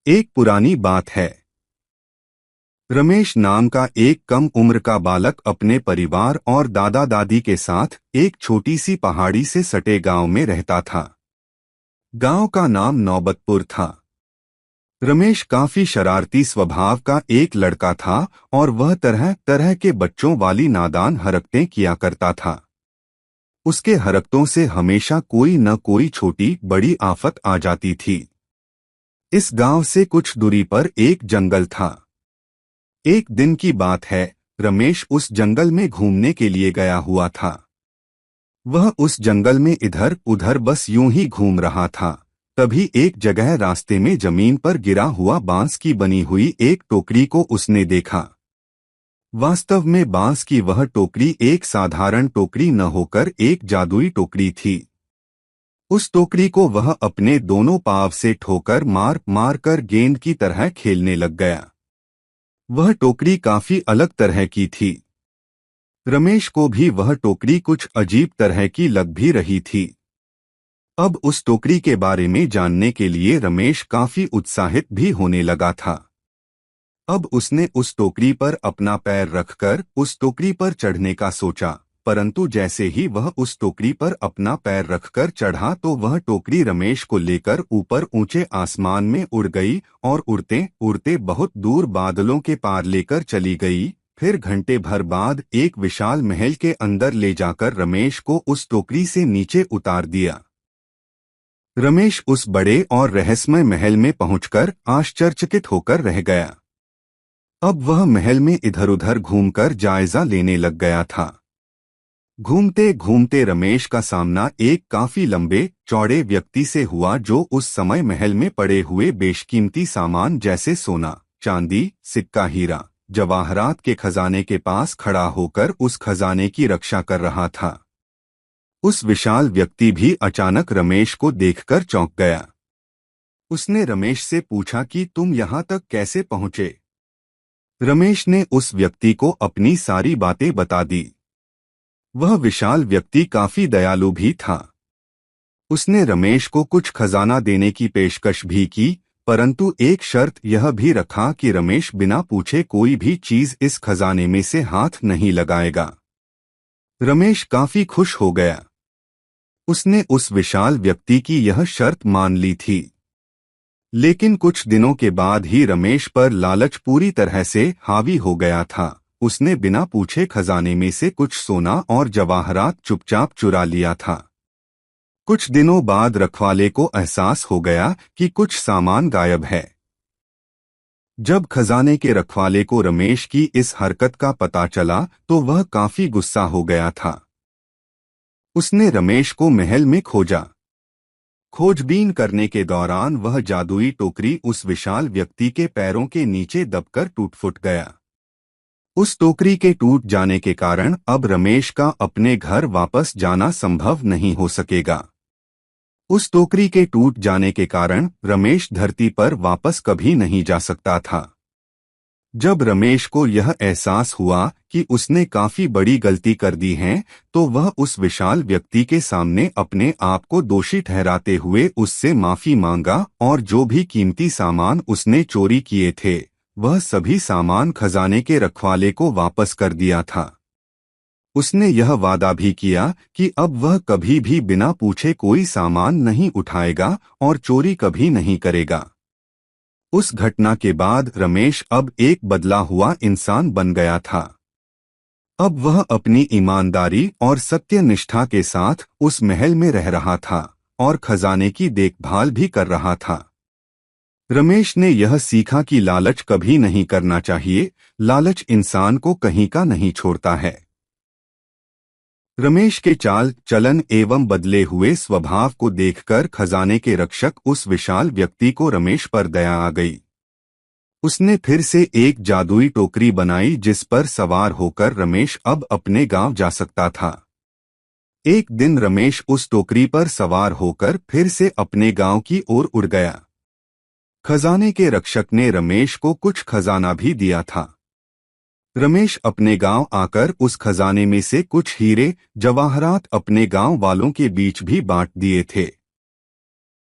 एक पुरानी बात है। रमेश नाम का एक कम उम्र का बालक अपने परिवार और दादा दादी के साथ एक छोटी सी पहाड़ी से सटे गांव में रहता था। गांव का नाम नौबतपुर था। रमेश काफी शरारती स्वभाव का एक लड़का था और वह तरह तरह के बच्चों वाली नादान हरकतें किया करता था। उसके हरकतों से हमेशा कोई न कोई छोटी बड़ी आफत आ जाती थी। इस गांव से कुछ दूरी पर एक जंगल था। एक दिन की बात है, रमेश उस जंगल में घूमने के लिए गया हुआ था। वह उस जंगल में इधर उधर बस यूं ही घूम रहा था। तभी एक जगह रास्ते में जमीन पर गिरा हुआ बांस की बनी हुई एक टोकरी को उसने देखा। वास्तव में बांस की वह टोकरी एक साधारण टोकरी न होकर एक जादुई टोकरी थी। उस टोकरी को वह अपने दोनों पांव से ठोकर मार मार कर गेंद की तरह खेलने लग गया। वह टोकरी काफी अलग तरह की थी। रमेश को भी वह टोकरी कुछ अजीब तरह की लग भी रही थी। अब उस टोकरी के बारे में जानने के लिए रमेश काफी उत्साहित भी होने लगा था। अब उसने उस टोकरी पर अपना पैर रखकर उस टोकरी पर चढ़ने का सोचा, परंतु जैसे ही वह उस टोकरी पर अपना पैर रखकर चढ़ा तो वह टोकरी रमेश को लेकर ऊपर ऊंचे आसमान में उड़ गई और उड़ते उड़ते बहुत दूर बादलों के पार लेकर चली गई। फिर घंटे भर बाद एक विशाल महल के अंदर ले जाकर रमेश को उस टोकरी से नीचे उतार दिया। रमेश उस बड़े और रहस्यमय महल में पहुंचकर आश्चर्यचकित होकर रह गया। अब वह महल में इधर उधर घूमकर जायजा लेने लग गया था। घूमते घूमते रमेश का सामना एक काफी लंबे चौड़े व्यक्ति से हुआ, जो उस समय महल में पड़े हुए बेशकीमती सामान जैसे सोना, चांदी, सिक्का, हीरा, जवाहरात के खजाने के पास खड़ा होकर उस खजाने की रक्षा कर रहा था। उस विशाल व्यक्ति भी अचानक रमेश को देखकर चौंक गया। उसने रमेश से पूछा कि तुम यहाँ तक कैसे पहुँचे? रमेश ने उस व्यक्ति को अपनी सारी बातें बता दी। वह विशाल व्यक्ति काफी दयालु भी था। उसने रमेश को कुछ खजाना देने की पेशकश भी की, परंतु एक शर्त यह भी रखा कि रमेश बिना पूछे कोई भी चीज इस खजाने में से हाथ नहीं लगाएगा। रमेश काफी खुश हो गया। उसने उस विशाल व्यक्ति की यह शर्त मान ली थी। लेकिन कुछ दिनों के बाद ही रमेश पर लालच पूरी तरह से हावी हो गया था। उसने बिना पूछे खजाने में से कुछ सोना और जवाहरात चुपचाप चुरा लिया था। कुछ दिनों बाद रखवाले को एहसास हो गया कि कुछ सामान गायब है। जब खजाने के रखवाले को रमेश की इस हरकत का पता चला तो वह काफी गुस्सा हो गया था। उसने रमेश को महल में खोजा। खोजबीन करने के दौरान वह जादुई टोकरी उस विशाल व्यक्ति के पैरों के नीचे दबकर टूट फूट गया। उस टोकरी के टूट जाने के कारण अब रमेश का अपने घर वापस जाना संभव नहीं हो सकेगा। उस टोकरी के टूट जाने के कारण रमेश धरती पर वापस कभी नहीं जा सकता था। जब रमेश को यह एहसास हुआ कि उसने काफी बड़ी गलती कर दी है, तो वह उस विशाल व्यक्ति के सामने अपने आप को दोषी ठहराते हुए उससे माफी मांगा और जो भी कीमती सामान उसने चोरी किए थे, वह सभी सामान खजाने के रखवाले को वापस कर दिया था। उसने यह वादा भी किया कि अब वह कभी भी बिना पूछे कोई सामान नहीं उठाएगा और चोरी कभी नहीं करेगा। उस घटना के बाद रमेश अब एक बदला हुआ इंसान बन गया था। अब वह अपनी ईमानदारी और सत्यनिष्ठा के साथ उस महल में रह रहा था और खजाने की देखभाल भी कर रहा था। रमेश ने यह सीखा कि लालच कभी नहीं करना चाहिए। लालच इंसान को कहीं का नहीं छोड़ता है। रमेश के चाल चलन एवं बदले हुए स्वभाव को देखकर खजाने के रक्षक उस विशाल व्यक्ति को रमेश पर दया आ गई। उसने फिर से एक जादुई टोकरी बनाई जिस पर सवार होकर रमेश अब अपने गांव जा सकता था। एक दिन रमेश उस टोकरी पर सवार होकर फिर से अपने गांव की ओर उड़ गया। खजाने के रक्षक ने रमेश को कुछ खजाना भी दिया था। रमेश अपने गांव आकर उस खजाने में से कुछ हीरे जवाहरात अपने गांव वालों के बीच भी बांट दिए थे।